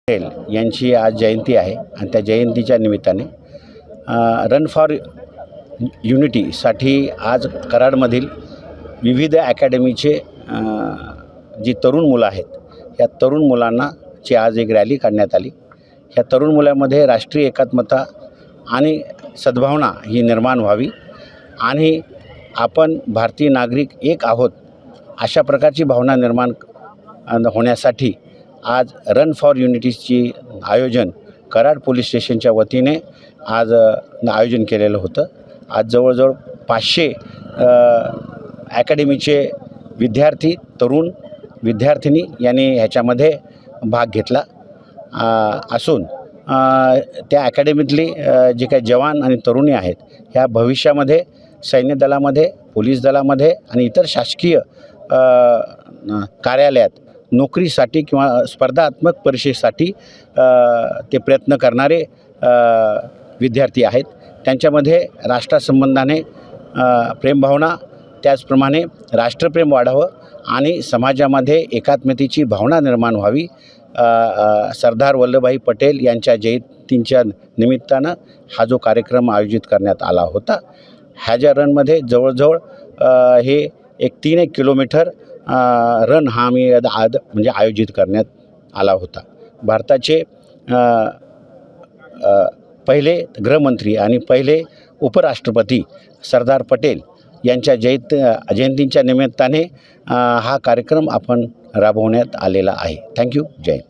पटेल यांची आज जयंती आहे आणि त्या जयंतीच्या निमित्ताने रन फॉर युनिटीसाठी आज कराडमधील विविध अकॅडमीचे जी तरुण मुलं आहेत या तरुण मुलांना ची आज एक रॅली काढण्यात आली। ह्या तरुण मुलांमध्ये राष्ट्रीय एकात्मता आणि सद्भावना ही निर्माण व्हावी आणि आपण भारतीय नागरिक एक आहोत अशा प्रकारची भावना निर्माण होण्यासाठी आज रन फॉर युनिटीची आयोजन कराड पोलीस स्टेशनच्या वतीने आज आयोजन केलेलं होतं। आज जवळजवळ 500 अकॅडमीचे विद्यार्थी तरुण विद्यार्थिनी यांनी ह्याच्यामध्ये भाग घेतला असून त्या अकॅडमीतली जे काही जवान आणि तरुणी आहेत ह्या भविष्यामध्ये सैन्य दलामध्ये पोलीस दलामध्ये आणि इतर शासकीय कार्यालयात नोकरीसाठी किंवा स्पर्धात्मक परीक्षेसाठी ते प्रयत्न करणारे विद्यार्थी आहेत। त्यांच्यामध्ये राष्ट्रासंबंधाने प्रेमभावना त्याचप्रमाणे राष्ट्रप्रेम वाढावं आणि समाजामध्ये एकात्मतेची भावना निर्माण व्हावी। सरदार वल्लभभाई पटेल यांच्या जयंतीच्या निमित्तानं हा जो कार्यक्रम आयोजित करण्यात आला होता। ह्या रनमध्ये जवळजवळ हे एक 3 किलोमीटर रन हा आम्ही म्हणजे आयोजित करण्यात आला होता। भारताचे पहिले गृहमंत्री आणि पहिले उपराष्ट्रपती सरदार पटेल यांच्या जयंतीच्या निमित्ताने हा कार्यक्रम आपण राबवण्यात आलेला आहे। थँक्यू। जय हिंद।